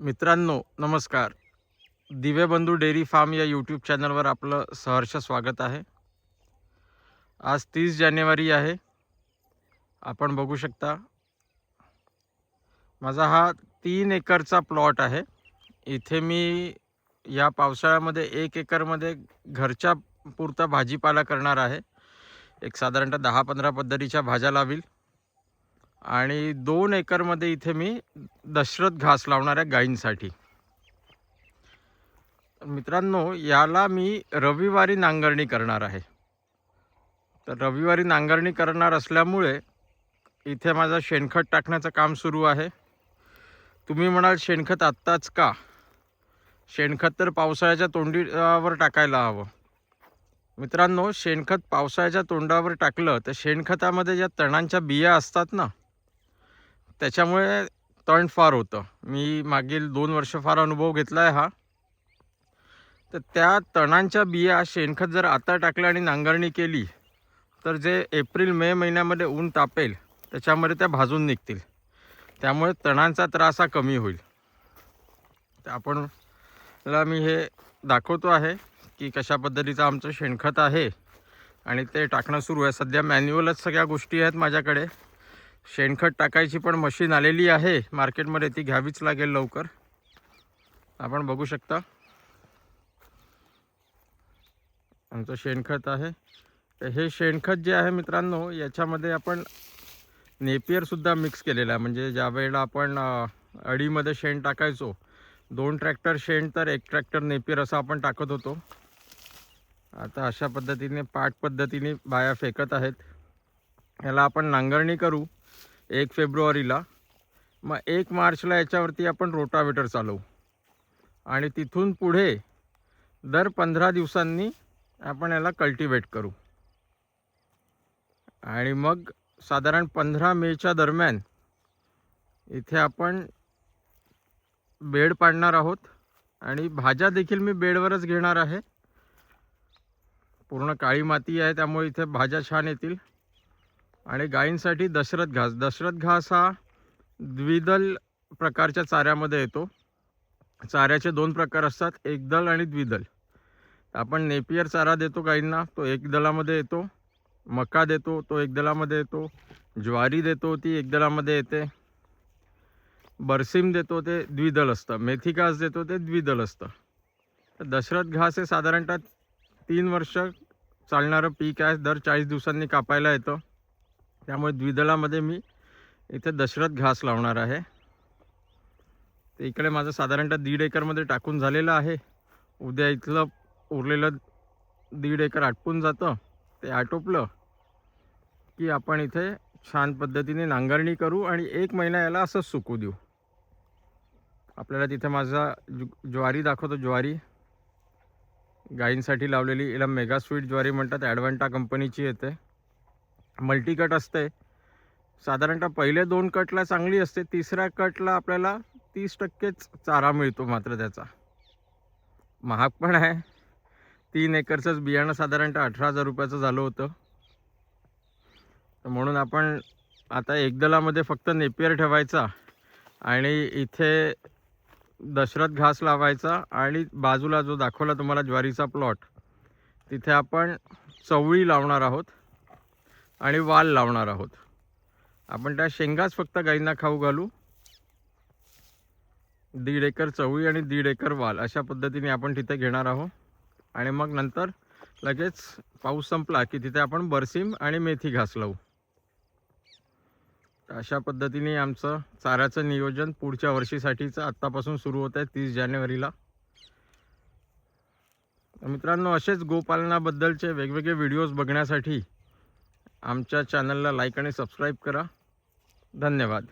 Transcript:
मित्रांनो नमस्कार. दिव्यबंधू dairy form या यूट्यूब चॅनलवर आपलं सहर्ष स्वागत आहे. आज 30 जानेवारी आहे. आपण बघू शकता माझा हा 3 एकरचा प्लॉट आहे. इथे मी या पावसाळ्यामध्ये 1 एकरमध्ये घरच्या पुरता भाजीपाला करणार आहे. एक साधारणतः 10-15 पद्धतीच्या भाज्या लावील आणि 2 एकरमध्ये इथे मी दशरथ घास लावणार आहे गायींसाठी. मित्रांनो याला मी रविवारी नांगरणी करणार आहे. तर रविवारी नांगरणी करणार असल्यामुळे इथे माझं शेणखत टाकण्याचं काम सुरू आहे. तुम्ही म्हणाल शेणखत आत्ताच का? शेणखत तर पावसाळ्याच्या तोंडावर टाकायला हवं. मित्रांनो शेणखत पावसाळ्याच्या तोंडावर टाकलं तर शेणखतामध्ये ज्या तणांच्या बिया असतात ना, त्याच्यामुळे तण फार होतं. मी मागील 2 वर्ष फार अनुभव घेतला आहे हा. तर त्या तणांच्या बिया शेणखत जर आता टाकलं आणि नांगरणी केली तर जे एप्रिल मे महिन्यामध्ये ऊन तापेल त्याच्यामध्ये त्या भाजून निघतील. त्यामुळे तणांचा त्रास हा कमी होईल. तर आपणला मी हे दाखवतो आहे की कशा पद्धतीचं आमचं शेणखत आहे आणि ते टाकणं सुरू आहे. सध्या मॅन्युअलच सगळ्या गोष्टी आहेत माझ्याकडे. शेणखत टाकायची पण मशीन आलेली आहे मार्केटमध्ये, ती घ्यावीच लागेल लवकर. आपण बघू शकता आमचं शेणखत आहे. तर हे शेणखत जे आहे मित्रांनो याच्यामध्ये आपण नेपियरसुद्धा मिक्स केलेलं आहे. म्हणजे ज्या वेळेला आपण अडीमध्ये शेण टाकायचो, 2 ट्रॅक्टर शेण तर 1 ट्रॅक्टर नेपियर असं आपण टाकत होतो. आता अशा पद्धतीने पाट पद्धतीने बाया फेकत आहेत. याला आपण नांगरणी करू 1 फेब्रुवारीला. मग 1 मार्चला याच्यावरती आपण रोटावेटर चालवू आणि तिथून पुढे दर 15 दिवसांनी आपण याला कल्टिवेट करू. आणि मग साधारण 15 मेच्या दरम्यान इथे आपण बेड पाडणार आहोत आणि भाज्या देखील मी बेडवरच घेणार आहे. पूर्ण काळी माती आहे त्यामुळे इथे भाज्या छान येतील. आणि गायींसाठी दशरथ घास हा द्विदल प्रकारच्या चाऱ्यामध्ये येतो. चाऱ्याचे 2 प्रकार असतात, एकदल आणि द्विदल. आपण नेपियर चारा देतो गायींना, तो एकदलामध्ये येतो. मका देतो तो एकदलामध्ये येतो. ज्वारी देतो ती एकदलामध्ये येते. बरसीम देतो ते द्विदल असतं. मेथी घास देतो ते द्विदल असतं. तर दशरथ घास हे साधारणतः 3 वर्ष चालणारं पीक आहे. दर 40 दिवसांनी कापायला येतं. त्यामुळे द्विदलामध्ये मी इथे दशरथ घास लावणार आहे. ते इकडे माझं साधारणतः 1.5 एकरमध्ये टाकून झालेलं आहे. उद्या इथलं उरलेलं 1.5 एकर आटपून जातं. ते आटोपलं की आपण इथे छान पद्धतीने नांगरणी करू आणि 1 महिना याला असंच सुकू देऊ. आपल्याला तिथे माझा ज्वारी दाखवतो. ज्वारी गायींसाठी लावलेली, याला मेगा स्वीट ज्वारी म्हणतात. ॲडव्हान्टा कंपनीची येते. मल्टीकट असते. साधारणतः पहिले 2 कटला चांगली असते, तिसऱ्या कटला आपल्याला 30%च चारा मिळतो. मात्र त्याचा महाग पण आहे. 3 एकरचंच बियाणं साधारणतः 18,000 रुपयाचं झालं होतं. तर म्हणून आपण आता एकदलामध्ये फक्त नेपियर ठेवायचा आणि इथे दशरथ घास लावायचा आणि बाजूला जो दाखवला तुम्हाला ज्वारीचा प्लॉट, तिथे आपण चवळी लावणार आहोत आणि वाल लावणार आहोत. आपण त्या शेंगाच फक्त गायींना खाऊ घालू. 1.5 एकर चवळी आणि 1.5 एकर वाल अशा पद्धतीने आपण तिथे घेणार आहोत. आणि मग नंतर लगेच पाऊस संपला की तिथे आपण बरसीम आणि मेथी घास लावू. अशा पद्धतीने आमचं चाऱ्याचं नियोजन पुढच्या वर्षीसाठीचं आत्तापासून सुरू होत आहे 30 जानेवारीला. मित्रांनो असेच गोपालनाबद्दलचे वेगवेगळे व्हिडिओज बघण्यासाठी आमच्या चॅनलला लाईक आणि सबस्क्राईब करा. धन्यवाद.